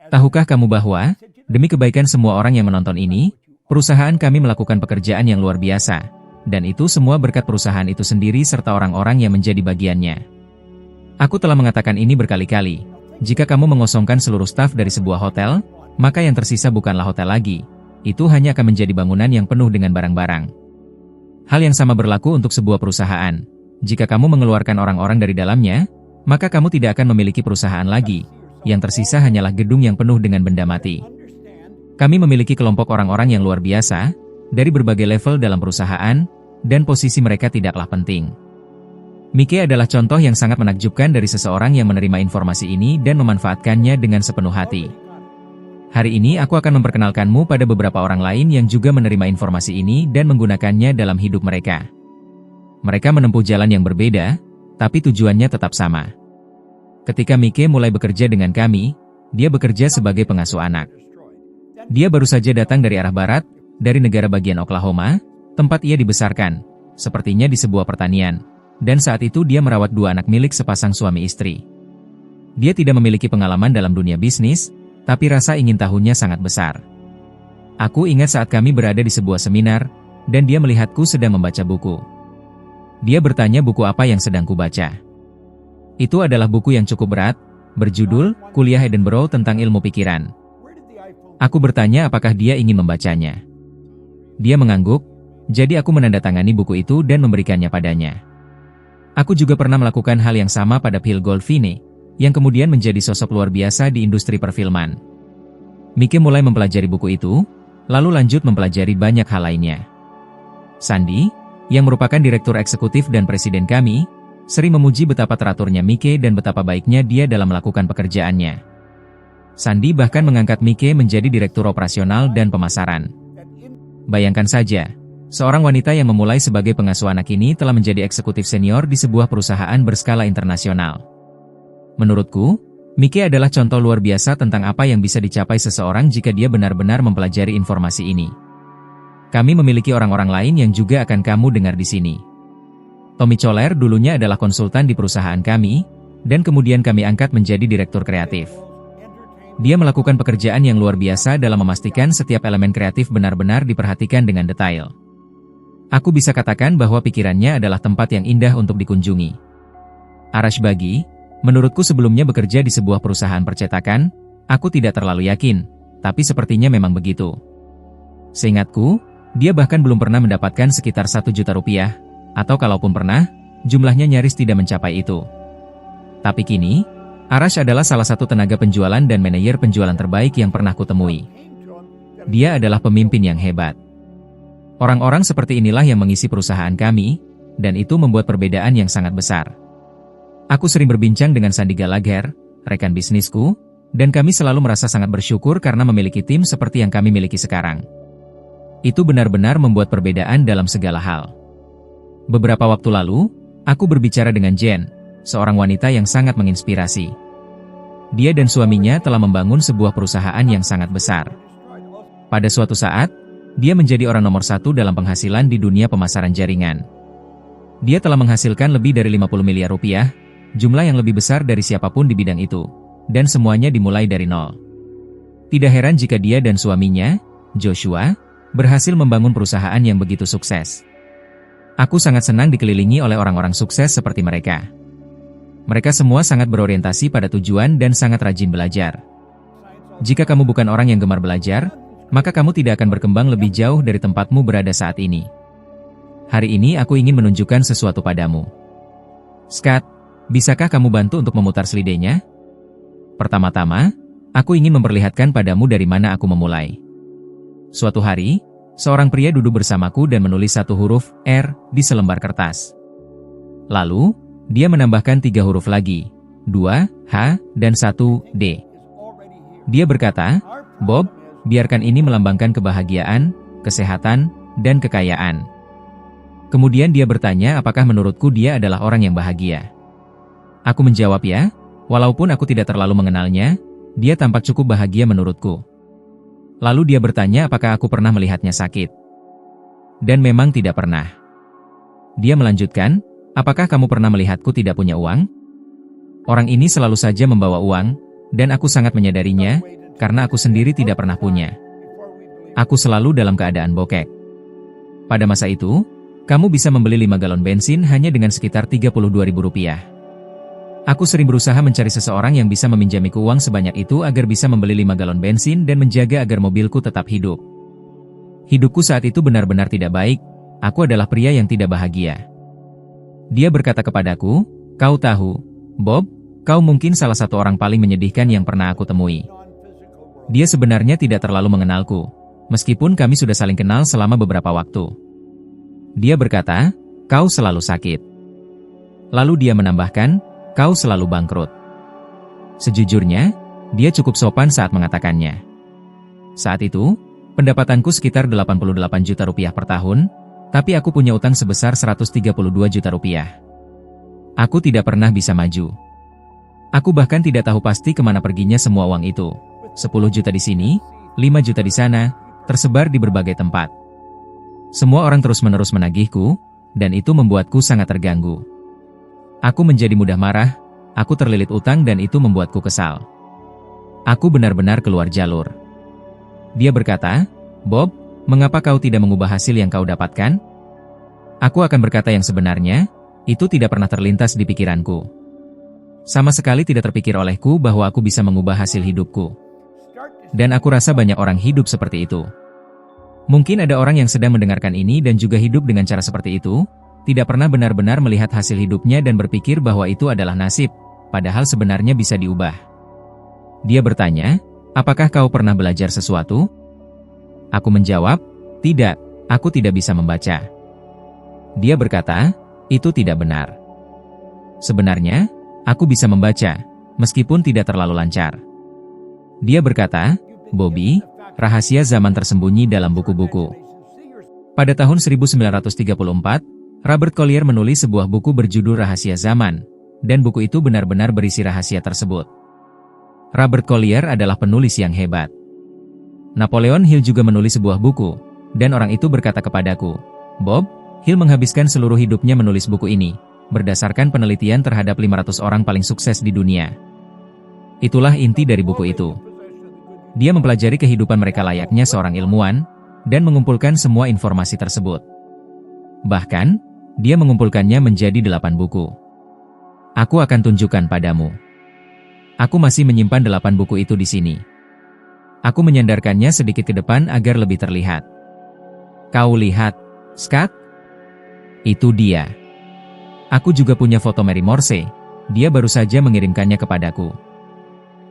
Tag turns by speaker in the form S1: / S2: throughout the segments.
S1: Tahukah kamu bahwa, demi kebaikan semua orang yang menonton ini, perusahaan kami melakukan pekerjaan yang luar biasa, dan itu semua berkat perusahaan itu sendiri serta orang-orang yang menjadi bagiannya. Aku telah mengatakan ini berkali-kali, jika kamu mengosongkan seluruh staf dari sebuah hotel, maka yang tersisa bukanlah hotel lagi, itu hanya akan menjadi bangunan yang penuh dengan barang-barang. Hal yang sama berlaku untuk sebuah perusahaan. Jika kamu mengeluarkan orang-orang dari dalamnya, maka kamu tidak akan memiliki perusahaan lagi. Yang tersisa hanyalah gedung yang penuh dengan benda mati. Kami memiliki kelompok orang-orang yang luar biasa, dari berbagai level dalam perusahaan, dan posisi mereka tidaklah penting. Mike adalah contoh yang sangat menakjubkan dari seseorang yang menerima informasi ini dan memanfaatkannya dengan sepenuh hati. Hari ini aku akan memperkenalkanmu pada beberapa orang lain yang juga menerima informasi ini dan menggunakannya dalam hidup mereka. Mereka menempuh jalan yang berbeda, tapi tujuannya tetap sama. Ketika Mike mulai bekerja dengan kami, dia bekerja sebagai pengasuh anak. Dia baru saja datang dari arah barat, dari negara bagian Oklahoma, tempat ia dibesarkan, sepertinya di sebuah pertanian, dan saat itu dia merawat 2 anak milik sepasang suami istri. Dia tidak memiliki pengalaman dalam dunia bisnis, tapi rasa ingin tahunya sangat besar. Aku ingat saat kami berada di sebuah seminar, dan dia melihatku sedang membaca buku. Dia bertanya buku apa yang sedang kubaca. Itu adalah buku yang cukup berat, berjudul Kuliah Edinburgh tentang Ilmu Pikiran. Aku bertanya apakah dia ingin membacanya. Dia mengangguk, jadi aku menandatangani buku itu dan memberikannya padanya. Aku juga pernah melakukan hal yang sama pada Phil Goldfine, yang kemudian menjadi sosok luar biasa di industri perfilman. Mike mulai mempelajari buku itu, lalu lanjut mempelajari banyak hal lainnya. Sandy, yang merupakan direktur eksekutif dan presiden kami, sering memuji betapa teraturnya Mike dan betapa baiknya dia dalam melakukan pekerjaannya. Sandy bahkan mengangkat Mike menjadi direktur operasional dan pemasaran. Bayangkan saja, seorang wanita yang memulai sebagai pengasuh anak ini telah menjadi eksekutif senior di sebuah perusahaan berskala internasional. Menurutku, Mike adalah contoh luar biasa tentang apa yang bisa dicapai seseorang jika dia benar-benar mempelajari informasi ini. Kami memiliki orang-orang lain yang juga akan kamu dengar di sini. Tommy Choler dulunya adalah konsultan di perusahaan kami, dan kemudian kami angkat menjadi direktur kreatif. Dia melakukan pekerjaan yang luar biasa dalam memastikan setiap elemen kreatif benar-benar diperhatikan dengan detail. Aku bisa katakan bahwa pikirannya adalah tempat yang indah untuk dikunjungi. Arash Bagi, menurutku sebelumnya bekerja di sebuah perusahaan percetakan, aku tidak terlalu yakin, tapi sepertinya memang begitu. Seingatku, dia bahkan belum pernah mendapatkan sekitar 1 juta rupiah, atau kalaupun pernah, jumlahnya nyaris tidak mencapai itu. Tapi kini, Arash adalah salah satu tenaga penjualan dan manajer penjualan terbaik yang pernah kutemui. Dia adalah pemimpin yang hebat. Orang-orang seperti inilah yang mengisi perusahaan kami, dan itu membuat perbedaan yang sangat besar. Aku sering berbincang dengan Sandy Gallagher, rekan bisnisku, dan kami selalu merasa sangat bersyukur karena memiliki tim seperti yang kami miliki sekarang. Itu benar-benar membuat perbedaan dalam segala hal. Beberapa waktu lalu, aku berbicara dengan Jen, seorang wanita yang sangat menginspirasi. Dia dan suaminya telah membangun sebuah perusahaan yang sangat besar. Pada suatu saat, dia menjadi orang nomor 1 dalam penghasilan di dunia pemasaran jaringan. Dia telah menghasilkan lebih dari 50 miliar rupiah, jumlah yang lebih besar dari siapapun di bidang itu, dan semuanya dimulai dari nol. Tidak heran jika dia dan suaminya, Joshua, berhasil membangun perusahaan yang begitu sukses. Aku sangat senang dikelilingi oleh orang-orang sukses seperti mereka. Mereka semua sangat berorientasi pada tujuan dan sangat rajin belajar. Jika kamu bukan orang yang gemar belajar, maka kamu tidak akan berkembang lebih jauh dari tempatmu berada saat ini. Hari ini aku ingin menunjukkan sesuatu padamu. Scott, bisakah kamu bantu untuk memutar selidenya? Pertama-tama, aku ingin memperlihatkan padamu dari mana aku memulai. Suatu hari, seorang pria duduk bersamaku dan menulis 1 huruf R di selembar kertas. Lalu, dia menambahkan 3 huruf lagi, 2 H dan 1 D. Dia berkata, "Bob, biarkan ini melambangkan kebahagiaan, kesehatan, dan kekayaan." Kemudian dia bertanya apakah menurutku dia adalah orang yang bahagia. Aku menjawab ya, walaupun aku tidak terlalu mengenalnya, dia tampak cukup bahagia menurutku. Lalu dia bertanya apakah aku pernah melihatnya sakit. Dan memang tidak pernah. Dia melanjutkan, apakah kamu pernah melihatku tidak punya uang? Orang ini selalu saja membawa uang, dan aku sangat menyadarinya, karena aku sendiri tidak pernah punya. Aku selalu dalam keadaan bokek. Pada masa itu, kamu bisa membeli 5 galon bensin hanya dengan sekitar Rp32.000. Aku sering berusaha mencari seseorang yang bisa meminjamiku uang sebanyak itu agar bisa membeli 5 galon bensin dan menjaga agar mobilku tetap hidup. Hidupku saat itu benar-benar tidak baik, aku adalah pria yang tidak bahagia. Dia berkata kepadaku, "Kau tahu, Bob, kau mungkin salah satu orang paling menyedihkan yang pernah aku temui." Dia sebenarnya tidak terlalu mengenalku, meskipun kami sudah saling kenal selama beberapa waktu. Dia berkata, "Kau selalu sakit." Lalu dia menambahkan, "Kau selalu bangkrut." Sejujurnya, dia cukup sopan saat mengatakannya. Saat itu, pendapatanku sekitar Rp88 juta per tahun, tapi aku punya utang sebesar Rp132 juta. Aku tidak pernah bisa maju. Aku bahkan tidak tahu pasti kemana perginya semua uang itu. 10 juta di sini, 5 juta di sana, tersebar di berbagai tempat. Semua orang terus-menerus menagihku, dan itu membuatku sangat terganggu. Aku menjadi mudah marah, aku terlilit utang dan itu membuatku kesal. Aku benar-benar keluar jalur. Dia berkata, "Bob, mengapa kau tidak mengubah hasil yang kau dapatkan?" Aku akan berkata yang sebenarnya, itu tidak pernah terlintas di pikiranku. Sama sekali tidak terpikir olehku bahwa aku bisa mengubah hasil hidupku. Dan aku rasa banyak orang hidup seperti itu. Mungkin ada orang yang sedang mendengarkan ini dan juga hidup dengan cara seperti itu, tidak pernah benar-benar melihat hasil hidupnya dan berpikir bahwa itu adalah nasib, padahal sebenarnya bisa diubah. Dia bertanya, "Apakah kau pernah belajar sesuatu?" Aku menjawab, "Tidak, aku tidak bisa membaca." Dia berkata, "Itu tidak benar. Sebenarnya, aku bisa membaca, meskipun tidak terlalu lancar." Dia berkata, "Bobby, rahasia zaman tersembunyi dalam buku-buku." Pada tahun 1934, Robert Collier menulis sebuah buku berjudul Rahasia Zaman, dan buku itu benar-benar berisi rahasia tersebut. Robert Collier adalah penulis yang hebat. Napoleon Hill juga menulis sebuah buku, dan orang itu berkata kepadaku, "Bob, Hill menghabiskan seluruh hidupnya menulis buku ini, berdasarkan penelitian terhadap 500 orang paling sukses di dunia." Itulah inti dari buku itu. Dia mempelajari kehidupan mereka layaknya seorang ilmuwan, dan mengumpulkan semua informasi tersebut. Bahkan, dia mengumpulkannya menjadi 8 buku. Aku akan tunjukkan padamu. Aku masih menyimpan 8 buku itu di sini. Aku menyandarkannya sedikit ke depan agar lebih terlihat. Kau lihat, Scott? Itu dia. Aku juga punya foto Mary Morse, dia baru saja mengirimkannya kepadaku.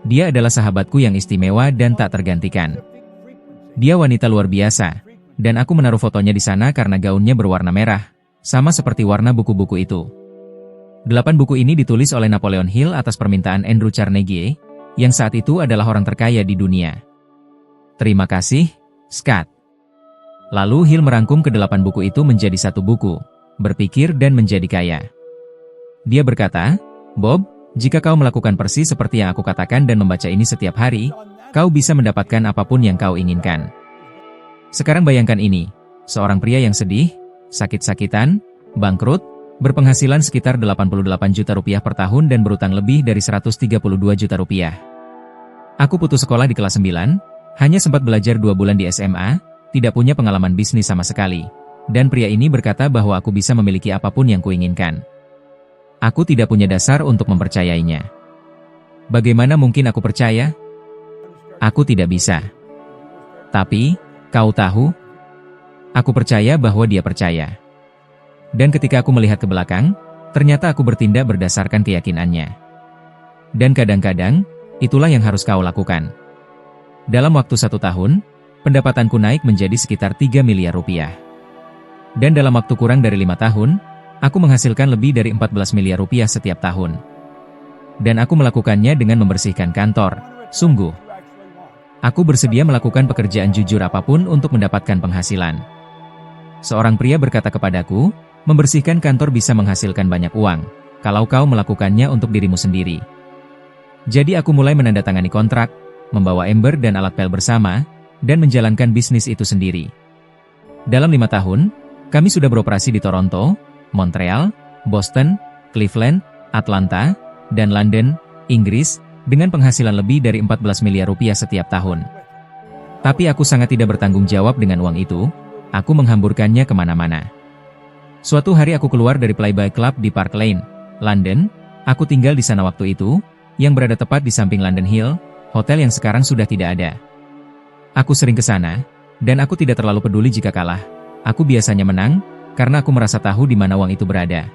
S1: Dia adalah sahabatku yang istimewa dan tak tergantikan. Dia wanita luar biasa, dan aku menaruh fotonya di sana karena gaunnya berwarna merah, sama seperti warna buku-buku itu. 8 buku ini ditulis oleh Napoleon Hill atas permintaan Andrew Carnegie, yang saat itu adalah orang terkaya di dunia. Terima kasih, Scott. Lalu Hill merangkum ke-8 buku itu menjadi satu buku, Berpikir dan Menjadi Kaya. Dia berkata, "Bob, jika kau melakukan persis seperti yang aku katakan dan membaca ini setiap hari, kau bisa mendapatkan apapun yang kau inginkan." Sekarang bayangkan ini, seorang pria yang sedih, sakit-sakitan, bangkrut, berpenghasilan sekitar Rp88 juta per tahun dan berutang lebih dari Rp132 juta. Aku putus sekolah di kelas 9, hanya sempat belajar 2 bulan di SMA, tidak punya pengalaman bisnis sama sekali, dan pria ini berkata bahwa aku bisa memiliki apapun yang kuinginkan. Aku tidak punya dasar untuk mempercayainya. Bagaimana mungkin aku percaya? Aku tidak bisa. Tapi, kau tahu? Aku percaya bahwa dia percaya. Dan ketika aku melihat ke belakang, ternyata aku bertindak berdasarkan keyakinannya. Dan kadang-kadang, itulah yang harus kau lakukan. Dalam waktu 1 tahun, pendapatanku naik menjadi sekitar Rp3 miliar. Dan dalam waktu kurang dari 5 tahun, aku menghasilkan lebih dari Rp14 miliar setiap tahun. Dan aku melakukannya dengan membersihkan kantor. Sungguh. Aku bersedia melakukan pekerjaan jujur apapun untuk mendapatkan penghasilan. Seorang pria berkata kepadaku, membersihkan kantor bisa menghasilkan banyak uang, kalau kau melakukannya untuk dirimu sendiri. Jadi aku mulai menandatangani kontrak, membawa ember dan alat pel bersama, dan menjalankan bisnis itu sendiri. Dalam 5 tahun, kami sudah beroperasi di Toronto, Montreal, Boston, Cleveland, Atlanta, dan London, Inggris, dengan penghasilan lebih dari 14 miliar rupiah setiap tahun. Tapi aku sangat tidak bertanggung jawab dengan uang itu, aku menghamburkannya kemana-mana. Suatu hari aku keluar dari Playboy Club di Park Lane, London. Aku tinggal di sana waktu itu, yang berada tepat di samping London Hill, hotel yang sekarang sudah tidak ada. Aku sering ke sana, dan aku tidak terlalu peduli jika kalah. Aku biasanya menang, karena aku merasa tahu di mana uang itu berada.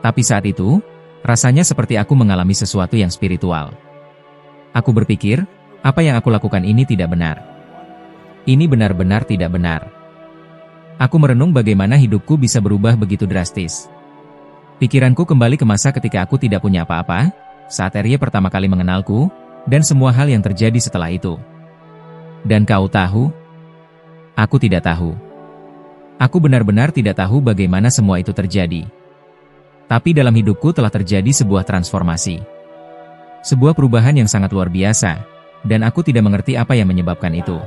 S1: Tapi saat itu, rasanya seperti aku mengalami sesuatu yang spiritual. Aku berpikir, apa yang aku lakukan ini tidak benar. Ini benar-benar tidak benar. Aku merenung bagaimana hidupku bisa berubah begitu drastis. Pikiranku kembali ke masa ketika aku tidak punya apa-apa, saat Arya pertama kali mengenalku, dan semua hal yang terjadi setelah itu. Dan kau tahu? Aku tidak tahu. Aku benar-benar tidak tahu bagaimana semua itu terjadi. Tapi dalam hidupku telah terjadi sebuah transformasi. Sebuah perubahan yang sangat luar biasa. Dan aku tidak mengerti apa yang menyebabkan itu.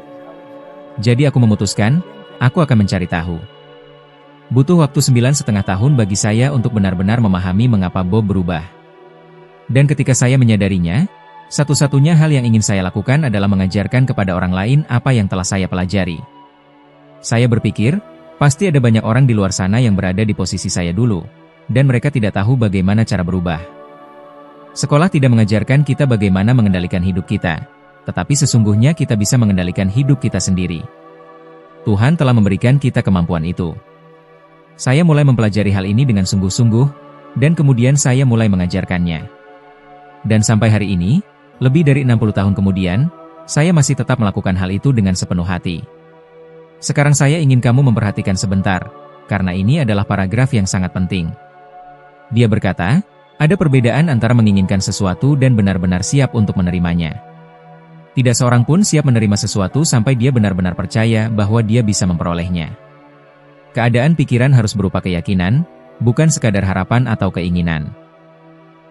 S1: Jadi aku memutuskan, aku akan mencari tahu. Butuh waktu 9,5 tahun bagi saya untuk benar-benar memahami mengapa Bob berubah. Dan ketika saya menyadarinya, satu-satunya hal yang ingin saya lakukan adalah mengajarkan kepada orang lain apa yang telah saya pelajari. Saya berpikir, pasti ada banyak orang di luar sana yang berada di posisi saya dulu, dan mereka tidak tahu bagaimana cara berubah. Sekolah tidak mengajarkan kita bagaimana mengendalikan hidup kita. Tetapi sesungguhnya kita bisa mengendalikan hidup kita sendiri. Tuhan telah memberikan kita kemampuan itu. Saya mulai mempelajari hal ini dengan sungguh-sungguh, dan kemudian saya mulai mengajarkannya. Dan sampai hari ini, lebih dari 60 tahun kemudian, saya masih tetap melakukan hal itu dengan sepenuh hati. Sekarang saya ingin kamu memperhatikan sebentar, karena ini adalah paragraf yang sangat penting. Dia berkata, ada perbedaan antara menginginkan sesuatu dan benar-benar siap untuk menerimanya. Tidak seorang pun siap menerima sesuatu sampai dia benar-benar percaya bahwa dia bisa memperolehnya. Keadaan pikiran harus berupa keyakinan, bukan sekadar harapan atau keinginan.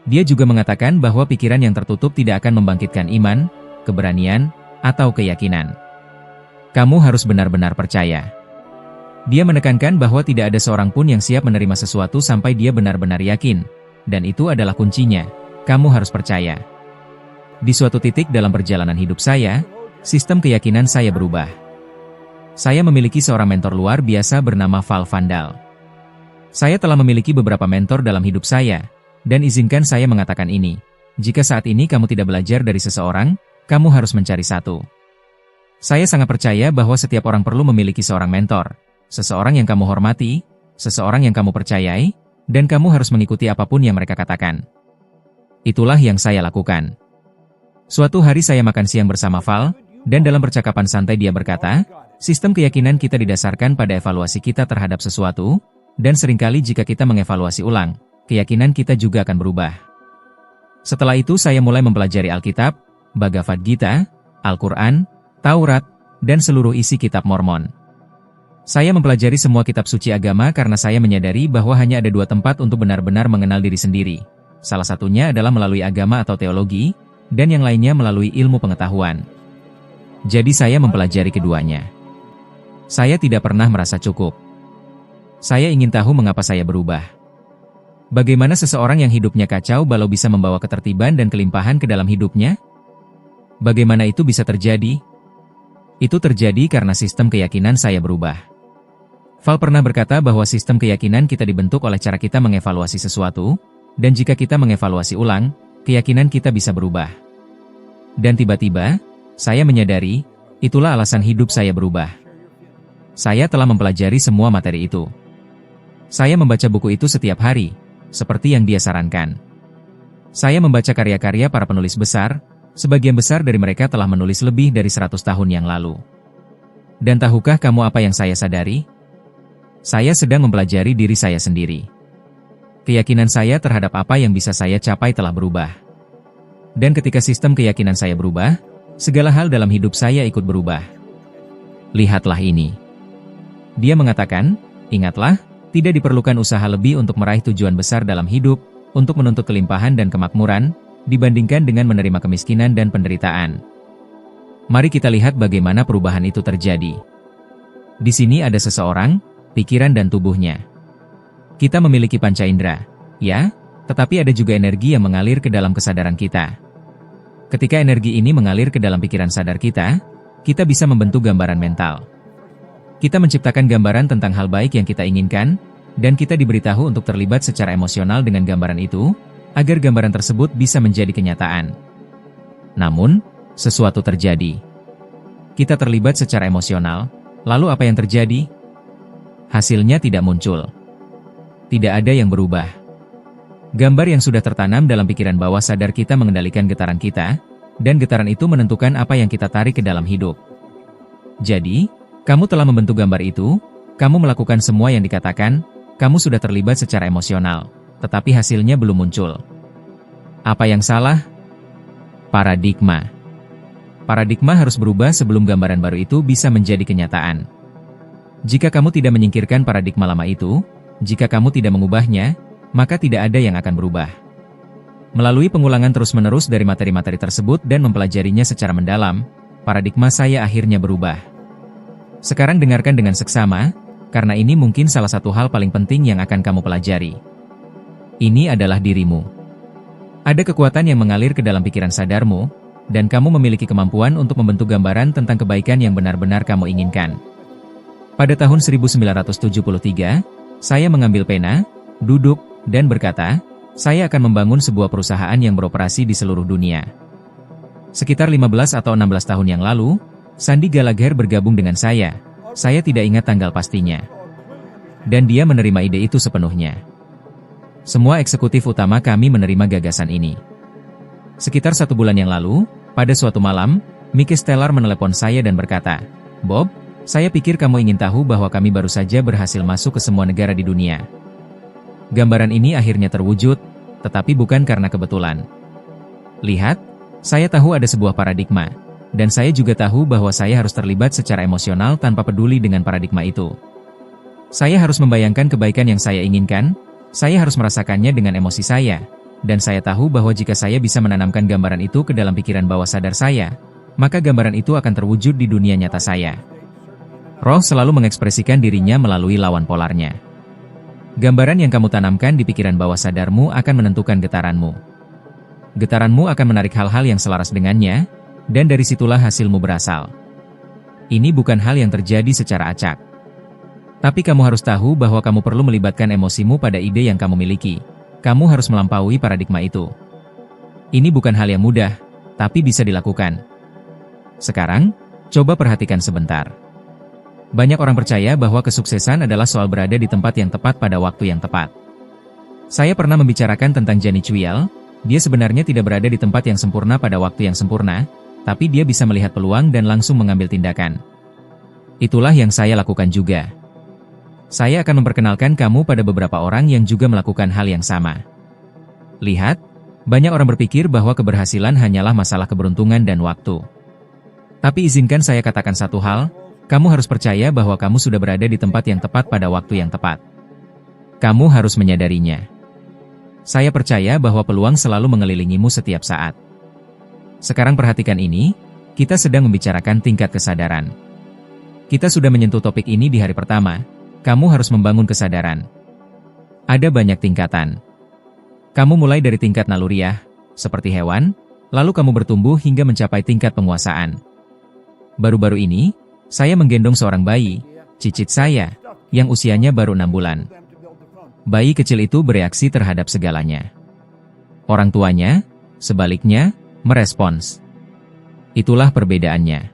S1: Dia juga mengatakan bahwa pikiran yang tertutup tidak akan membangkitkan iman, keberanian, atau keyakinan. Kamu harus benar-benar percaya. Dia menekankan bahwa tidak ada seorang pun yang siap menerima sesuatu sampai dia benar-benar yakin, dan itu adalah kuncinya, kamu harus percaya. Di suatu titik dalam perjalanan hidup saya, sistem keyakinan saya berubah. Saya memiliki seorang mentor luar biasa bernama Val Vandal. Saya telah memiliki beberapa mentor dalam hidup saya, dan izinkan saya mengatakan ini. Jika saat ini kamu tidak belajar dari seseorang, kamu harus mencari satu. Saya sangat percaya bahwa setiap orang perlu memiliki seorang mentor, seseorang yang kamu hormati, seseorang yang kamu percayai, dan kamu harus mengikuti apapun yang mereka katakan. Itulah yang saya lakukan. Suatu hari saya makan siang bersama Val, dan dalam percakapan santai dia berkata, sistem keyakinan kita didasarkan pada evaluasi kita terhadap sesuatu, dan seringkali jika kita mengevaluasi ulang, keyakinan kita juga akan berubah. Setelah itu saya mulai mempelajari Alkitab, Bhagavad Gita, Al-Quran, Taurat, dan seluruh isi kitab Mormon. Saya mempelajari semua kitab suci agama karena saya menyadari bahwa hanya ada dua tempat untuk benar-benar mengenal diri sendiri. Salah satunya adalah melalui agama atau teologi, dan yang lainnya melalui ilmu pengetahuan. Jadi saya mempelajari keduanya. Saya tidak pernah merasa cukup. Saya ingin tahu mengapa saya berubah. Bagaimana seseorang yang hidupnya kacau balau bisa membawa ketertiban dan kelimpahan ke dalam hidupnya? Bagaimana itu bisa terjadi? Itu terjadi karena sistem keyakinan saya berubah. Val pernah berkata bahwa sistem keyakinan kita dibentuk oleh cara kita mengevaluasi sesuatu, dan jika kita mengevaluasi ulang, keyakinan kita bisa berubah. Dan tiba-tiba, saya menyadari, itulah alasan hidup saya berubah. Saya telah mempelajari semua materi itu. Saya membaca buku itu setiap hari, seperti yang dia sarankan. Saya membaca karya-karya para penulis besar, sebagian besar dari mereka telah menulis lebih dari 100 tahun yang lalu. Dan tahukah kamu apa yang saya sadari? Saya sedang mempelajari diri saya sendiri. Keyakinan saya terhadap apa yang bisa saya capai telah berubah. Dan ketika sistem keyakinan saya berubah, segala hal dalam hidup saya ikut berubah. Lihatlah ini. Dia mengatakan, ingatlah, tidak diperlukan usaha lebih untuk meraih tujuan besar dalam hidup, untuk menuntut kelimpahan dan kemakmuran, dibandingkan dengan menerima kemiskinan dan penderitaan. Mari kita lihat bagaimana perubahan itu terjadi. Di sini ada seseorang, pikiran dan tubuhnya. Kita memiliki panca indera, ya, tetapi ada juga energi yang mengalir ke dalam kesadaran kita. Ketika energi ini mengalir ke dalam pikiran sadar kita bisa membentuk gambaran mental. Kita menciptakan gambaran tentang hal baik yang kita inginkan, dan kita diberitahu untuk terlibat secara emosional dengan gambaran itu, agar gambaran tersebut bisa menjadi kenyataan. Namun, sesuatu terjadi. Kita terlibat secara emosional, lalu apa yang terjadi? Hasilnya tidak muncul. Tidak ada yang berubah. Gambar yang sudah tertanam dalam pikiran bawah sadar kita mengendalikan getaran kita, dan getaran itu menentukan apa yang kita tarik ke dalam hidup. Jadi, kamu telah membentuk gambar itu, kamu melakukan semua yang dikatakan, kamu sudah terlibat secara emosional, tetapi hasilnya belum muncul. Apa yang salah? Paradigma. Paradigma harus berubah sebelum gambaran baru itu bisa menjadi kenyataan. Jika kamu tidak menyingkirkan paradigma lama itu, jika kamu tidak mengubahnya, maka tidak ada yang akan berubah. Melalui pengulangan terus-menerus dari materi-materi tersebut dan mempelajarinya secara mendalam, paradigma saya akhirnya berubah. Sekarang dengarkan dengan seksama, karena ini mungkin salah satu hal paling penting yang akan kamu pelajari. Ini adalah dirimu. Ada kekuatan yang mengalir ke dalam pikiran sadarmu, dan kamu memiliki kemampuan untuk membentuk gambaran tentang kebaikan yang benar-benar kamu inginkan. Pada tahun 1973, saya mengambil pena, duduk, dan berkata, saya akan membangun sebuah perusahaan yang beroperasi di seluruh dunia. Sekitar 15 atau 16 tahun yang lalu, Sandy Gallagher bergabung dengan saya tidak ingat tanggal pastinya. Dan dia menerima ide itu sepenuhnya. Semua eksekutif utama kami menerima gagasan ini. Sekitar 1 bulan yang lalu, pada suatu malam, Mickey Stellar menelepon saya dan berkata, Bob, saya pikir kamu ingin tahu bahwa kami baru saja berhasil masuk ke semua negara di dunia. Gambaran ini akhirnya terwujud, tetapi bukan karena kebetulan. Lihat, saya tahu ada sebuah paradigma, dan saya juga tahu bahwa saya harus terlibat secara emosional tanpa peduli dengan paradigma itu. Saya harus membayangkan kebaikan yang saya inginkan, saya harus merasakannya dengan emosi saya. Dan saya tahu bahwa jika saya bisa menanamkan gambaran itu ke dalam pikiran bawah sadar saya, maka gambaran itu akan terwujud di dunia nyata saya. Roh selalu mengekspresikan dirinya melalui lawan polarnya. Gambaran yang kamu tanamkan di pikiran bawah sadarmu akan menentukan getaranmu. Getaranmu akan menarik hal-hal yang selaras dengannya, dan dari situlah hasilmu berasal. Ini bukan hal yang terjadi secara acak. Tapi kamu harus tahu bahwa kamu perlu melibatkan emosimu pada ide yang kamu miliki. Kamu harus melampaui paradigma itu. Ini bukan hal yang mudah, tapi bisa dilakukan. Sekarang, coba perhatikan sebentar. Banyak orang percaya bahwa kesuksesan adalah soal berada di tempat yang tepat pada waktu yang tepat. Saya pernah membicarakan tentang Jani Chuyel, dia sebenarnya tidak berada di tempat yang sempurna pada waktu yang sempurna, tapi dia bisa melihat peluang dan langsung mengambil tindakan. Itulah yang saya lakukan juga. Saya akan memperkenalkan kamu pada beberapa orang yang juga melakukan hal yang sama. Lihat, banyak orang berpikir bahwa keberhasilan hanyalah masalah keberuntungan dan waktu. Tapi izinkan saya katakan satu hal, kamu harus percaya bahwa kamu sudah berada di tempat yang tepat pada waktu yang tepat. Kamu harus menyadarinya. Saya percaya bahwa peluang selalu mengelilingimu setiap saat. Sekarang perhatikan ini, kita sedang membicarakan tingkat kesadaran. Kita sudah menyentuh topik ini di hari pertama. Kamu harus membangun kesadaran. Ada banyak tingkatan. Kamu mulai dari tingkat naluriah, seperti hewan, lalu kamu bertumbuh hingga mencapai tingkat penguasaan. Baru-baru ini, saya menggendong seorang bayi, cicit saya, yang usianya baru 6 bulan. Bayi kecil itu bereaksi terhadap segalanya. Orang tuanya, sebaliknya, merespons. Itulah perbedaannya.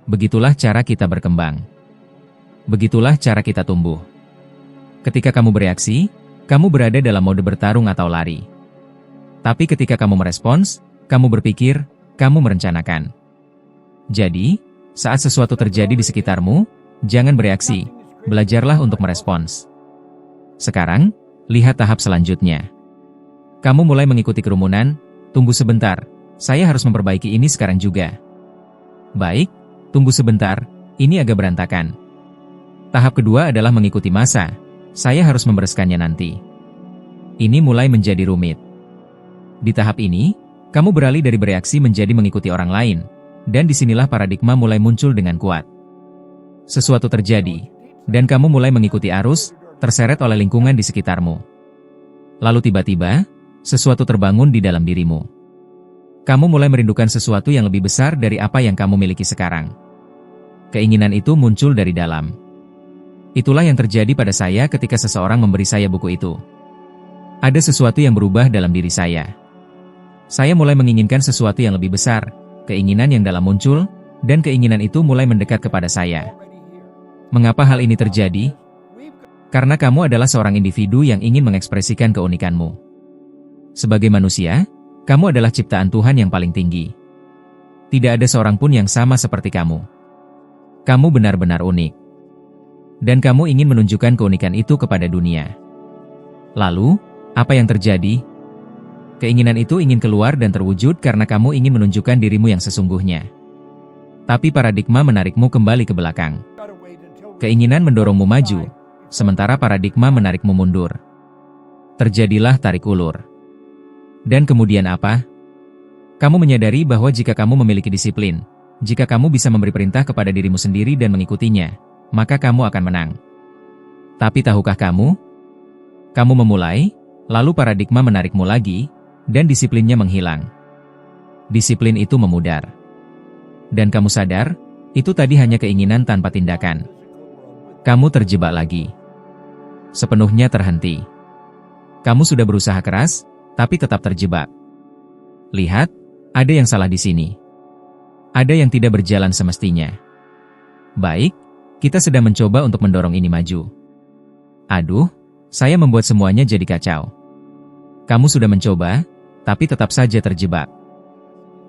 S1: Begitulah cara kita berkembang. Begitulah cara kita tumbuh. Ketika kamu bereaksi, kamu berada dalam mode bertarung atau lari. Tapi ketika kamu merespons, kamu berpikir, kamu merencanakan. Jadi, saat sesuatu terjadi di sekitarmu, jangan bereaksi, belajarlah untuk merespons. Sekarang, lihat tahap selanjutnya. Kamu mulai mengikuti kerumunan, tunggu sebentar, saya harus memperbaiki ini sekarang juga. Baik, tunggu sebentar, ini agak berantakan. Tahap kedua adalah mengikuti masa, saya harus membereskannya nanti. Ini mulai menjadi rumit. Di tahap ini, kamu beralih dari bereaksi menjadi mengikuti orang lain, dan disinilah paradigma mulai muncul dengan kuat. Sesuatu terjadi, dan kamu mulai mengikuti arus, terseret oleh lingkungan di sekitarmu. Lalu tiba-tiba, sesuatu terbangun di dalam dirimu. Kamu mulai merindukan sesuatu yang lebih besar dari apa yang kamu miliki sekarang. Keinginan itu muncul dari dalam. Itulah yang terjadi pada saya ketika seseorang memberi saya buku itu. Ada sesuatu yang berubah dalam diri saya. Saya mulai menginginkan sesuatu yang lebih besar, keinginan yang dalam muncul, dan keinginan itu mulai mendekat kepada saya. Mengapa hal ini terjadi? Karena kamu adalah seorang individu yang ingin mengekspresikan keunikanmu. Sebagai manusia, kamu adalah ciptaan Tuhan yang paling tinggi. Tidak ada seorang pun yang sama seperti kamu. Kamu benar-benar unik. Dan kamu ingin menunjukkan keunikan itu kepada dunia. Lalu, apa yang terjadi? Keinginan itu ingin keluar dan terwujud karena kamu ingin menunjukkan dirimu yang sesungguhnya. Tapi paradigma menarikmu kembali ke belakang. Keinginan mendorongmu maju, sementara paradigma menarikmu mundur. Terjadilah tarik ulur. Dan kemudian apa? Kamu menyadari bahwa jika kamu memiliki disiplin, jika kamu bisa memberi perintah kepada dirimu sendiri dan mengikutinya, maka kamu akan menang. Tapi tahukah kamu? Kamu memulai, lalu paradigma menarikmu lagi, dan disiplinnya menghilang. Disiplin itu memudar. Dan kamu sadar, itu tadi hanya keinginan tanpa tindakan. Kamu terjebak lagi. Sepenuhnya terhenti. Kamu sudah berusaha keras, tapi tetap terjebak. Lihat, ada yang salah di sini. Ada yang tidak berjalan semestinya. Baik, kita sedang mencoba untuk mendorong ini maju. Aduh, saya membuat semuanya jadi kacau. Kamu sudah mencoba, tapi tetap saja terjebak.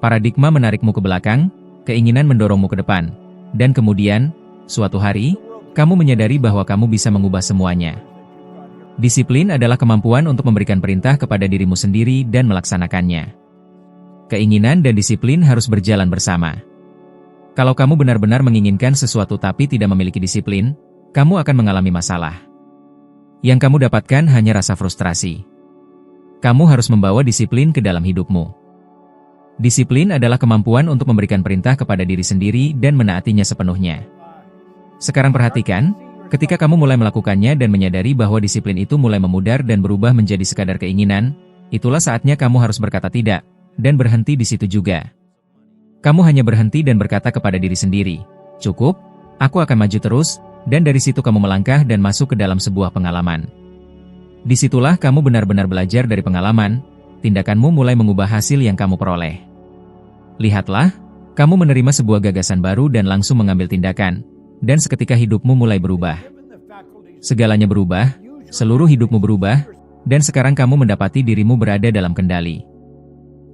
S1: Paradigma menarikmu ke belakang, keinginan mendorongmu ke depan, dan kemudian, suatu hari, kamu menyadari bahwa kamu bisa mengubah semuanya. Disiplin adalah kemampuan untuk memberikan perintah kepada dirimu sendiri dan melaksanakannya. Keinginan dan disiplin harus berjalan bersama. Kalau kamu benar-benar menginginkan sesuatu tapi tidak memiliki disiplin, kamu akan mengalami masalah. Yang kamu dapatkan hanya rasa frustrasi. Kamu harus membawa disiplin ke dalam hidupmu. Disiplin adalah kemampuan untuk memberikan perintah kepada diri sendiri dan menaatinya sepenuhnya. Sekarang perhatikan, ketika kamu mulai melakukannya dan menyadari bahwa disiplin itu mulai memudar dan berubah menjadi sekadar keinginan, itulah saatnya kamu harus berkata tidak, dan berhenti di situ juga. Kamu hanya berhenti dan berkata kepada diri sendiri, cukup, aku akan maju terus, dan dari situ kamu melangkah dan masuk ke dalam sebuah pengalaman. Disitulah kamu benar-benar belajar dari pengalaman, tindakanmu mulai mengubah hasil yang kamu peroleh. Lihatlah, kamu menerima sebuah gagasan baru dan langsung mengambil tindakan, dan seketika hidupmu mulai berubah. Segalanya berubah, seluruh hidupmu berubah, dan sekarang kamu mendapati dirimu berada dalam kendali.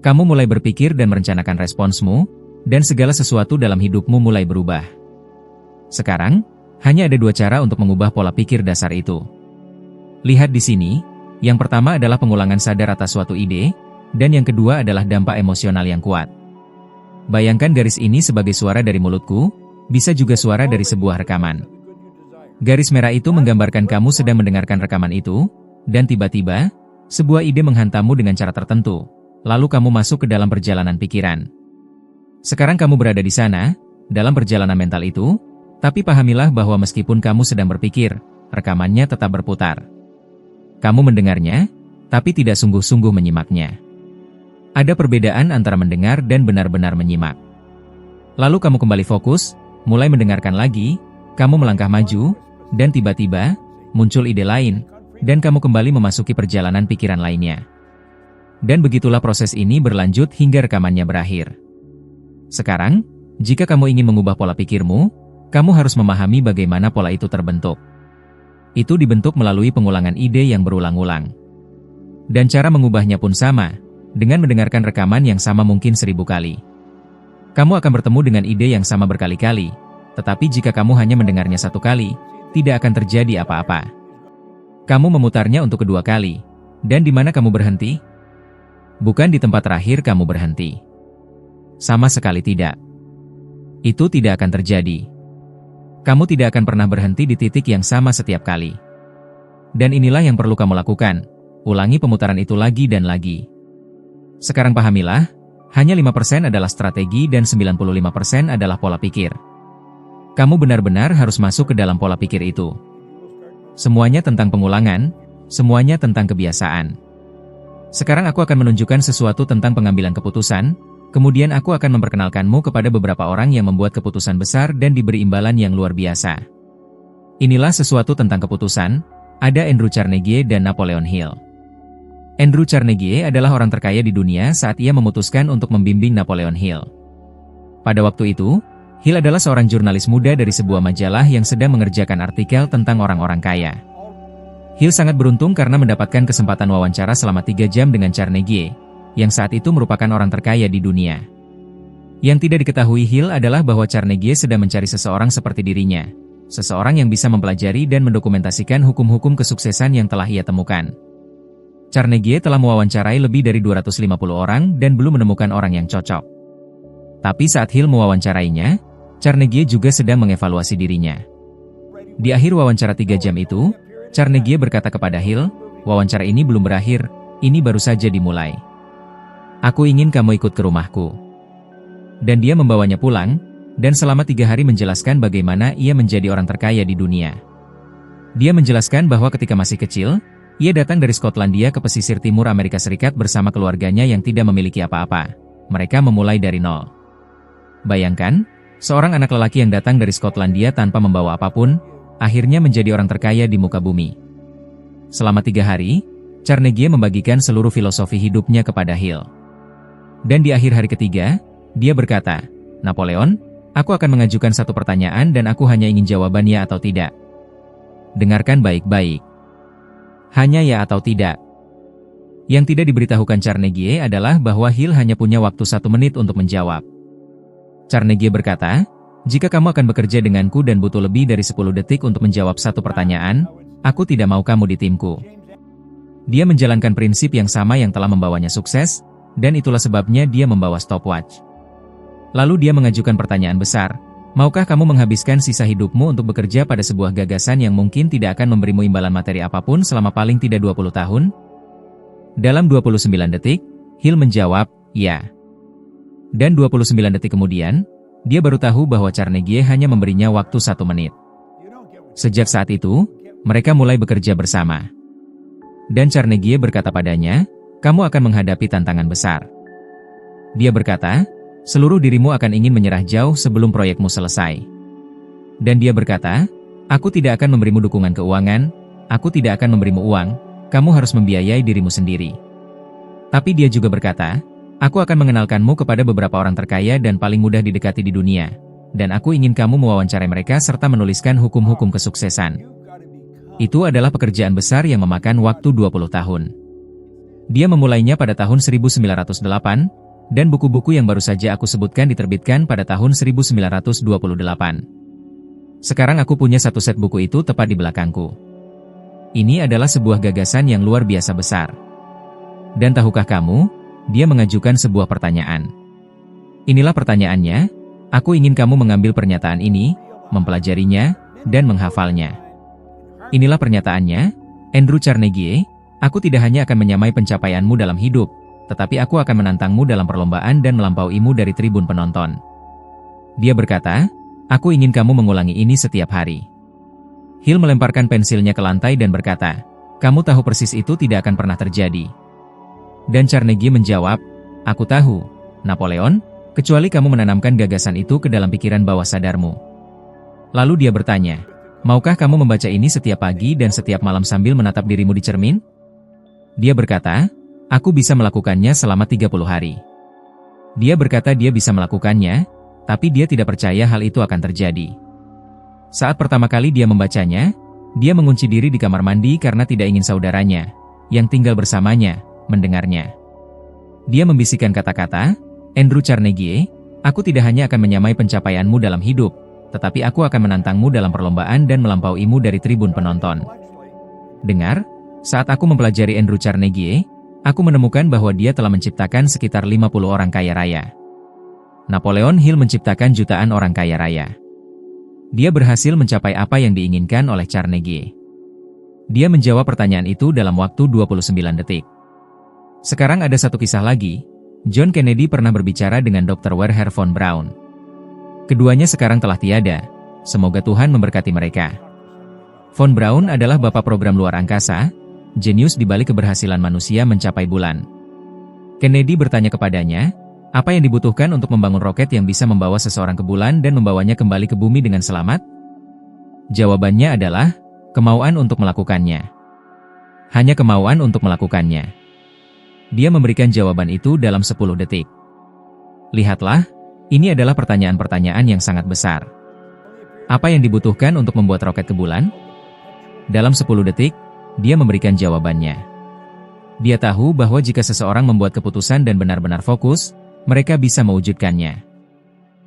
S1: Kamu mulai berpikir dan merencanakan responsmu, dan segala sesuatu dalam hidupmu mulai berubah. Sekarang, hanya ada dua cara untuk mengubah pola pikir dasar itu. Lihat di sini, yang pertama adalah pengulangan sadar atas suatu ide, dan yang kedua adalah dampak emosional yang kuat. Bayangkan garis ini sebagai suara dari mulutku, bisa juga suara dari sebuah rekaman. Garis merah itu menggambarkan kamu sedang mendengarkan rekaman itu, dan tiba-tiba, sebuah ide menghantammu dengan cara tertentu, lalu kamu masuk ke dalam perjalanan pikiran. Sekarang kamu berada di sana, dalam perjalanan mental itu, tapi pahamilah bahwa meskipun kamu sedang berpikir, rekamannya tetap berputar. Kamu mendengarnya, tapi tidak sungguh-sungguh menyimaknya. Ada perbedaan antara mendengar dan benar-benar menyimak. Lalu kamu kembali fokus, mulai mendengarkan lagi, kamu melangkah maju, dan tiba-tiba, muncul ide lain, dan kamu kembali memasuki perjalanan pikiran lainnya. Dan begitulah proses ini berlanjut hingga rekamannya berakhir. Sekarang, jika kamu ingin mengubah pola pikirmu, kamu harus memahami bagaimana pola itu terbentuk. Itu dibentuk melalui pengulangan ide yang berulang-ulang. Dan cara mengubahnya pun sama, dengan mendengarkan rekaman yang sama mungkin 1000 kali. Kamu akan bertemu dengan ide yang sama berkali-kali, tetapi jika kamu hanya mendengarnya 1 kali, tidak akan terjadi apa-apa. Kamu memutarnya untuk kedua kali, dan di mana kamu berhenti? Bukan di tempat terakhir kamu berhenti. Sama sekali tidak. Itu tidak akan terjadi. Kamu tidak akan pernah berhenti di titik yang sama setiap kali. Dan inilah yang perlu kamu lakukan, ulangi pemutaran itu lagi dan lagi. Sekarang pahamilah, hanya 5% adalah strategi dan 95% adalah pola pikir. Kamu benar-benar harus masuk ke dalam pola pikir itu. Semuanya tentang pengulangan, semuanya tentang kebiasaan. Sekarang aku akan menunjukkan sesuatu tentang pengambilan keputusan, Kemudian aku akan memperkenalkanmu kepada beberapa orang yang membuat keputusan besar dan diberi imbalan yang luar biasa. Inilah sesuatu tentang keputusan, ada Andrew Carnegie dan Napoleon Hill. Andrew Carnegie adalah orang terkaya di dunia saat ia memutuskan untuk membimbing Napoleon Hill. Pada waktu itu, Hill adalah seorang jurnalis muda dari sebuah majalah yang sedang mengerjakan artikel tentang orang-orang kaya. Hill sangat beruntung karena mendapatkan kesempatan wawancara selama 3 jam dengan Carnegie, yang saat itu merupakan orang terkaya di dunia. Yang tidak diketahui Hill adalah bahwa Carnegie sedang mencari seseorang seperti dirinya, seseorang yang bisa mempelajari dan mendokumentasikan hukum-hukum kesuksesan yang telah ia temukan. Carnegie telah mewawancarai lebih dari 250 orang dan belum menemukan orang yang cocok. Tapi saat Hill mewawancarainya, Carnegie juga sedang mengevaluasi dirinya. Di akhir wawancara 3 jam itu, Carnegie berkata kepada Hill, "Wawancara ini belum berakhir, ini baru saja dimulai. Aku ingin kamu ikut ke rumahku." Dan dia membawanya pulang, dan selama 3 hari menjelaskan bagaimana ia menjadi orang terkaya di dunia. Dia menjelaskan bahwa ketika masih kecil, ia datang dari Skotlandia ke pesisir timur Amerika Serikat bersama keluarganya yang tidak memiliki apa-apa. Mereka memulai dari nol. Bayangkan, seorang anak lelaki yang datang dari Skotlandia tanpa membawa apapun, akhirnya menjadi orang terkaya di muka bumi. Selama 3 hari, Carnegie membagikan seluruh filosofi hidupnya kepada Hill. Dan di akhir hari ketiga, dia berkata, "Napoleon, aku akan mengajukan satu pertanyaan dan aku hanya ingin jawabannya atau tidak. Dengarkan baik-baik. Hanya ya atau tidak." Yang tidak diberitahukan Carnegie adalah bahwa Hill hanya punya waktu 1 menit untuk menjawab. Carnegie berkata, "Jika kamu akan bekerja denganku dan butuh lebih dari 10 detik untuk menjawab satu pertanyaan, aku tidak mau kamu di timku." Dia menjalankan prinsip yang sama yang telah membawanya sukses, dan itulah sebabnya dia membawa stopwatch. Lalu dia mengajukan pertanyaan besar, "Maukah kamu menghabiskan sisa hidupmu untuk bekerja pada sebuah gagasan yang mungkin tidak akan memberimu imbalan materi apapun selama paling tidak 20 tahun? Dalam 29 detik, Hill menjawab, "Ya." Dan 29 detik kemudian, dia baru tahu bahwa Carnegie hanya memberinya waktu 1 menit. Sejak saat itu, mereka mulai bekerja bersama. Dan Carnegie berkata padanya, "Kamu akan menghadapi tantangan besar." Dia berkata, "Seluruh dirimu akan ingin menyerah jauh sebelum proyekmu selesai." Dan dia berkata, "Aku tidak akan memberimu dukungan keuangan, aku tidak akan memberimu uang, kamu harus membiayai dirimu sendiri." Tapi dia juga berkata, "Aku akan mengenalkanmu kepada beberapa orang terkaya dan paling mudah didekati di dunia, dan aku ingin kamu mewawancarai mereka serta menuliskan hukum-hukum kesuksesan." Itu adalah pekerjaan besar yang memakan waktu 20 tahun. Dia memulainya pada tahun 1908, dan buku-buku yang baru saja aku sebutkan diterbitkan pada tahun 1928. Sekarang aku punya 1 set buku itu tepat di belakangku. Ini adalah sebuah gagasan yang luar biasa besar. Dan tahukah kamu, dia mengajukan sebuah pertanyaan. Inilah pertanyaannya, aku ingin kamu mengambil pernyataan ini, mempelajarinya, dan menghafalnya. Inilah pernyataannya, Andrew Carnegie, "Aku tidak hanya akan menyamai pencapaianmu dalam hidup, tetapi aku akan menantangmu dalam perlombaan dan melampauimu dari tribun penonton." Dia berkata, "Aku ingin kamu mengulangi ini setiap hari." Hill melemparkan pensilnya ke lantai dan berkata, "Kamu tahu persis itu tidak akan pernah terjadi." Dan Carnegie menjawab, "Aku tahu, Napoleon, kecuali kamu menanamkan gagasan itu ke dalam pikiran bawah sadarmu." Lalu dia bertanya, "Maukah kamu membaca ini setiap pagi dan setiap malam sambil menatap dirimu di cermin?" Dia berkata, "Aku bisa melakukannya selama 30 hari." Dia berkata dia bisa melakukannya, tapi dia tidak percaya hal itu akan terjadi. Saat pertama kali dia membacanya, dia mengunci diri di kamar mandi karena tidak ingin saudaranya, yang tinggal bersamanya, mendengarnya. Dia membisikkan kata-kata, "Andrew Carnegie, aku tidak hanya akan menyamai pencapaianmu dalam hidup, tetapi aku akan menantangmu dalam perlombaan dan melampauimu dari tribun penonton." Dengar, saat aku mempelajari Andrew Carnegie, aku menemukan bahwa dia telah menciptakan sekitar 50 orang kaya raya. Napoleon Hill menciptakan jutaan orang kaya raya. Dia berhasil mencapai apa yang diinginkan oleh Carnegie. Dia menjawab pertanyaan itu dalam waktu 29 detik. Sekarang ada satu kisah lagi. John Kennedy pernah berbicara dengan Dr. Wernher von Braun. Keduanya sekarang telah tiada. Semoga Tuhan memberkati mereka. Von Braun adalah bapak program luar angkasa, jenius di balik keberhasilan manusia mencapai bulan. Kennedy bertanya kepadanya, Apa yang dibutuhkan untuk membangun roket yang bisa membawa seseorang ke bulan dan membawanya kembali ke bumi dengan selamat? Jawabannya adalah kemauan untuk melakukannya. Hanya kemauan untuk melakukannya. Dia memberikan jawaban itu dalam 10 detik. Lihatlah, ini adalah pertanyaan-pertanyaan yang sangat besar. Apa yang dibutuhkan untuk membuat roket ke bulan? Dalam 10 detik, dia memberikan jawabannya. Dia tahu bahwa jika seseorang membuat keputusan dan benar-benar fokus, mereka bisa mewujudkannya.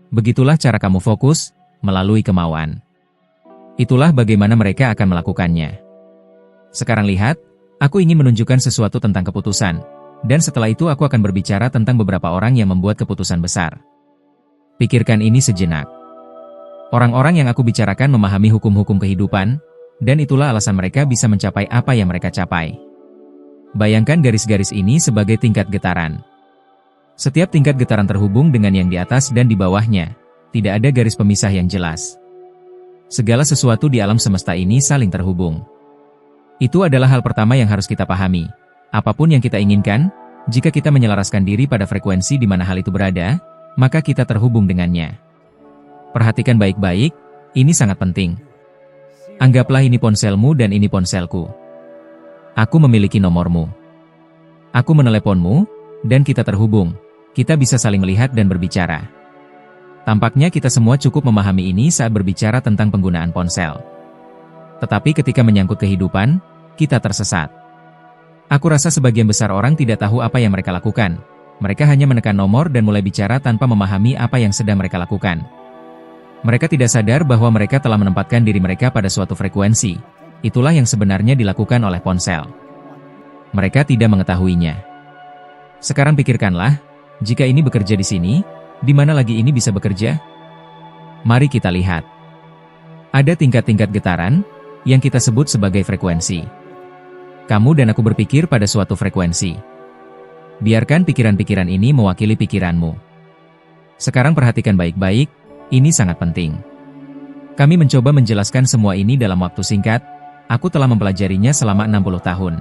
S1: Begitulah cara kamu fokus, melalui kemauan. Itulah bagaimana mereka akan melakukannya. Sekarang lihat, aku ingin menunjukkan sesuatu tentang keputusan, dan setelah itu aku akan berbicara tentang beberapa orang yang membuat keputusan besar. Pikirkan ini sejenak. Orang-orang yang aku bicarakan memahami hukum-hukum kehidupan, dan itulah alasan mereka bisa mencapai apa yang mereka capai. Bayangkan garis-garis ini sebagai tingkat getaran. Setiap tingkat getaran terhubung dengan yang di atas dan di bawahnya. Tidak ada garis pemisah yang jelas. Segala sesuatu di alam semesta ini saling terhubung. Itu adalah hal pertama yang harus kita pahami. Apapun yang kita inginkan, jika kita menyelaraskan diri pada frekuensi di mana hal itu berada, maka kita terhubung dengannya. Perhatikan baik-baik, ini sangat penting. Anggaplah ini ponselmu dan ini ponselku. Aku memiliki nomormu. Aku meneleponmu, dan kita terhubung. Kita bisa saling melihat dan berbicara. Tampaknya kita semua cukup memahami ini saat berbicara tentang penggunaan ponsel. Tetapi ketika menyangkut kehidupan, kita tersesat. Aku rasa sebagian besar orang tidak tahu apa yang mereka lakukan. Mereka hanya menekan nomor dan mulai bicara tanpa memahami apa yang sedang mereka lakukan. Mereka tidak sadar bahwa mereka telah menempatkan diri mereka pada suatu frekuensi. Itulah yang sebenarnya dilakukan oleh ponsel. Mereka tidak mengetahuinya. Sekarang pikirkanlah, jika ini bekerja di sini, di mana lagi ini bisa bekerja? Mari kita lihat. Ada tingkat-tingkat getaran, yang kita sebut sebagai frekuensi. Kamu dan aku berpikir pada suatu frekuensi. Biarkan pikiran-pikiran ini mewakili pikiranmu. Sekarang perhatikan baik-baik, ini sangat penting. Kami mencoba menjelaskan semua ini dalam waktu singkat, aku telah mempelajarinya selama 60 tahun.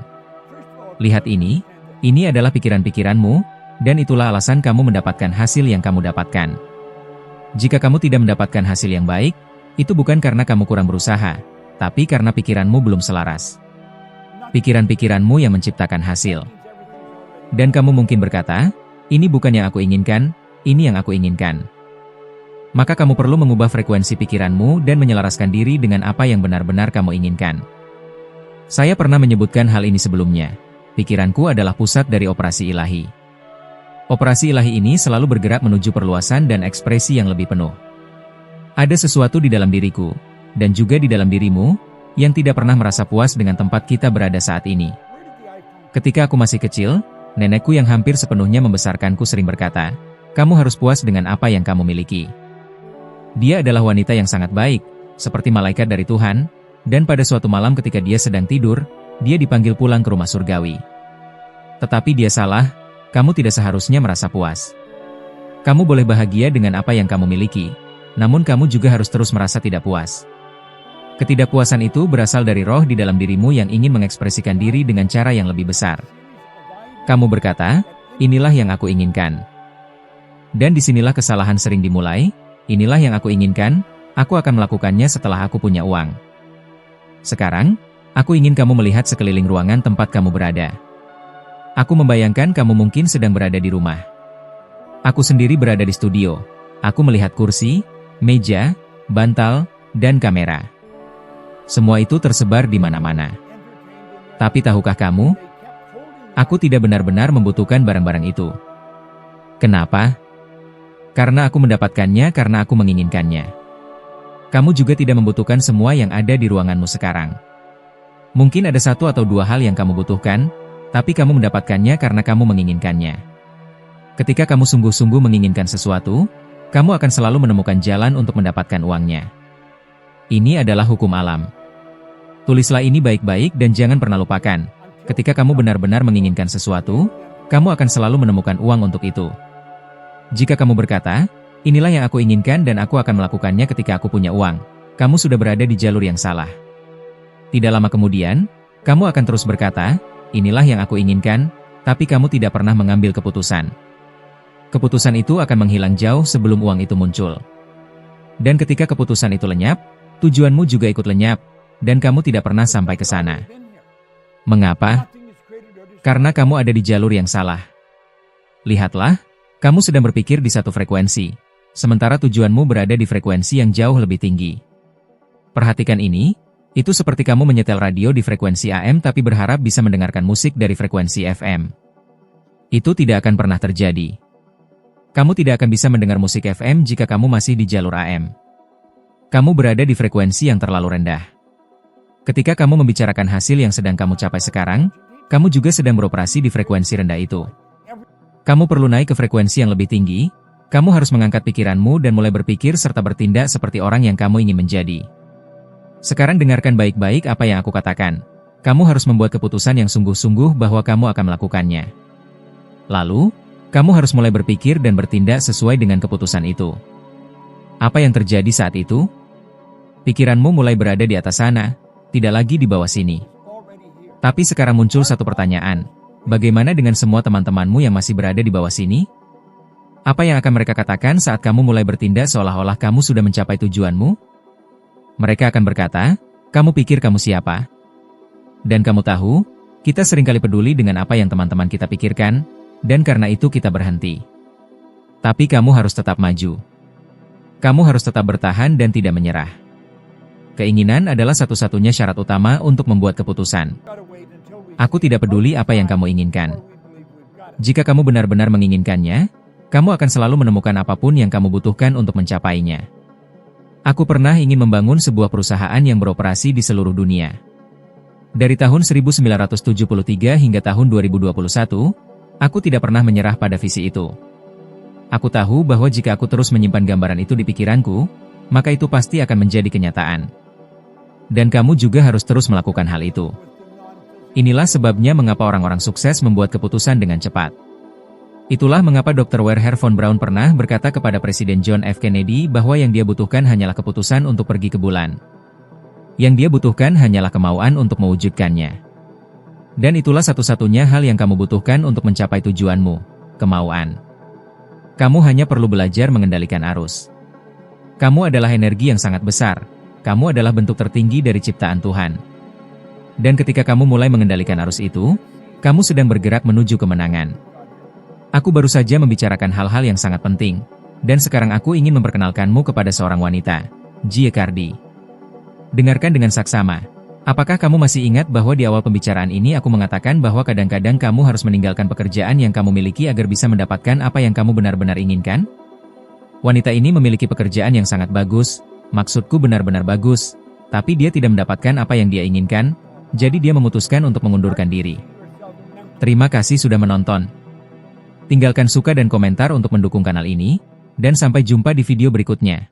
S1: Lihat ini adalah pikiran-pikiranmu, dan itulah alasan kamu mendapatkan hasil yang kamu dapatkan. Jika kamu tidak mendapatkan hasil yang baik, itu bukan karena kamu kurang berusaha, tapi karena pikiranmu belum selaras. Pikiran-pikiranmu yang menciptakan hasil. Dan kamu mungkin berkata, ini bukan yang aku inginkan, ini yang aku inginkan. Maka kamu perlu mengubah frekuensi pikiranmu dan menyelaraskan diri dengan apa yang benar-benar kamu inginkan. Saya pernah menyebutkan hal ini sebelumnya. Pikiranku adalah pusat dari operasi ilahi. Operasi ilahi ini selalu bergerak menuju perluasan dan ekspresi yang lebih penuh. Ada sesuatu di dalam diriku, dan juga di dalam dirimu, yang tidak pernah merasa puas dengan tempat kita berada saat ini. Ketika aku masih kecil, nenekku yang hampir sepenuhnya membesarkanku sering berkata, kamu harus puas dengan apa yang kamu miliki. Dia adalah wanita yang sangat baik, seperti malaikat dari Tuhan, dan pada suatu malam ketika dia sedang tidur, dia dipanggil pulang ke rumah surgawi. Tetapi dia salah, kamu tidak seharusnya merasa puas. Kamu boleh bahagia dengan apa yang kamu miliki, namun kamu juga harus terus merasa tidak puas. Ketidakpuasan itu berasal dari roh di dalam dirimu yang ingin mengekspresikan diri dengan cara yang lebih besar. Kamu berkata, inilah yang aku inginkan. Dan disinilah kesalahan sering dimulai, inilah yang aku inginkan, aku akan melakukannya setelah aku punya uang. Sekarang, aku ingin kamu melihat sekeliling ruangan tempat kamu berada. Aku membayangkan kamu mungkin sedang berada di rumah. Aku sendiri berada di studio. Aku melihat kursi, meja, bantal, dan kamera. Semua itu tersebar di mana-mana. Tapi tahukah kamu? Aku tidak benar-benar membutuhkan barang-barang itu. Kenapa? Karena aku mendapatkannya karena aku menginginkannya. Kamu juga tidak membutuhkan semua yang ada di ruanganmu sekarang. Mungkin ada satu atau dua hal yang kamu butuhkan, tapi kamu mendapatkannya karena kamu menginginkannya. Ketika kamu sungguh-sungguh menginginkan sesuatu, kamu akan selalu menemukan jalan untuk mendapatkan uangnya. Ini adalah hukum alam. Tulislah ini baik-baik dan jangan pernah lupakan. Ketika kamu benar-benar menginginkan sesuatu, kamu akan selalu menemukan uang untuk itu. Jika kamu berkata, inilah yang aku inginkan dan aku akan melakukannya ketika aku punya uang, kamu sudah berada di jalur yang salah. Tidak lama kemudian, kamu akan terus berkata, inilah yang aku inginkan, tapi kamu tidak pernah mengambil keputusan. keputusan itu akan menghilang jauh sebelum uang itu muncul. Dan ketika keputusan itu lenyap, tujuanmu juga ikut lenyap, dan kamu tidak pernah sampai ke sana. Mengapa? Karena kamu ada di jalur yang salah. Lihatlah, kamu sedang berpikir di satu frekuensi, sementara tujuanmu berada di frekuensi yang jauh lebih tinggi. Perhatikan ini, itu seperti kamu menyetel radio di frekuensi AM tapi berharap bisa mendengarkan musik dari frekuensi FM. Itu tidak akan pernah terjadi. Kamu tidak akan bisa mendengar musik FM jika kamu masih di jalur AM. Kamu berada di frekuensi yang terlalu rendah. Ketika kamu membicarakan hasil yang sedang kamu capai sekarang, kamu juga sedang beroperasi di frekuensi rendah itu. Kamu perlu naik ke frekuensi yang lebih tinggi, kamu harus mengangkat pikiranmu dan mulai berpikir serta bertindak seperti orang yang kamu ingin menjadi. Sekarang dengarkan baik-baik apa yang aku katakan. Kamu harus membuat keputusan yang sungguh-sungguh bahwa kamu akan melakukannya. Lalu, kamu harus mulai berpikir dan bertindak sesuai dengan keputusan itu. Apa yang terjadi saat itu? Pikiranmu mulai berada di atas sana, tidak lagi di bawah sini. Tapi sekarang muncul satu pertanyaan, bagaimana dengan semua teman-temanmu yang masih berada di bawah sini? Apa yang akan mereka katakan saat kamu mulai bertindak seolah-olah kamu sudah mencapai tujuanmu? Mereka akan berkata, kamu pikir kamu siapa? Dan kamu tahu, kita seringkali peduli dengan apa yang teman-teman kita pikirkan, dan karena itu kita berhenti. Tapi kamu harus tetap maju. Kamu harus tetap bertahan dan tidak menyerah. Keinginan adalah satu-satunya syarat utama untuk membuat keputusan. Aku tidak peduli apa yang kamu inginkan. Jika kamu benar-benar menginginkannya, kamu akan selalu menemukan apapun yang kamu butuhkan untuk mencapainya. Aku pernah ingin membangun sebuah perusahaan yang beroperasi di seluruh dunia. Dari tahun 1973 hingga tahun 2021, aku tidak pernah menyerah pada visi itu. Aku tahu bahwa jika aku terus menyimpan gambaran itu di pikiranku, maka itu pasti akan menjadi kenyataan. Dan kamu juga harus terus melakukan hal itu. Inilah sebabnya mengapa orang-orang sukses membuat keputusan dengan cepat. Itulah mengapa Dr. Wernher von Braun pernah berkata kepada Presiden John F. Kennedy bahwa yang dia butuhkan hanyalah keputusan untuk pergi ke bulan. Yang dia butuhkan hanyalah kemauan untuk mewujudkannya. Dan itulah satu-satunya hal yang kamu butuhkan untuk mencapai tujuanmu, kemauan. Kamu hanya perlu belajar mengendalikan arus. Kamu adalah energi yang sangat besar. Kamu adalah bentuk tertinggi dari ciptaan Tuhan. Dan ketika kamu mulai mengendalikan arus itu, kamu sedang bergerak menuju kemenangan. Aku baru saja membicarakan hal-hal yang sangat penting, dan sekarang aku ingin memperkenalkanmu kepada seorang wanita, Jie Cardi. Dengarkan dengan saksama. Apakah kamu masih ingat bahwa di awal pembicaraan ini aku mengatakan bahwa kadang-kadang kamu harus meninggalkan pekerjaan yang kamu miliki agar bisa mendapatkan apa yang kamu benar-benar inginkan? Wanita ini memiliki pekerjaan yang sangat bagus, maksudku benar-benar bagus, tapi dia tidak mendapatkan apa yang dia inginkan, jadi dia memutuskan untuk mengundurkan diri. Terima kasih sudah menonton. Tinggalkan suka dan komentar untuk mendukung kanal ini, dan sampai jumpa di video berikutnya.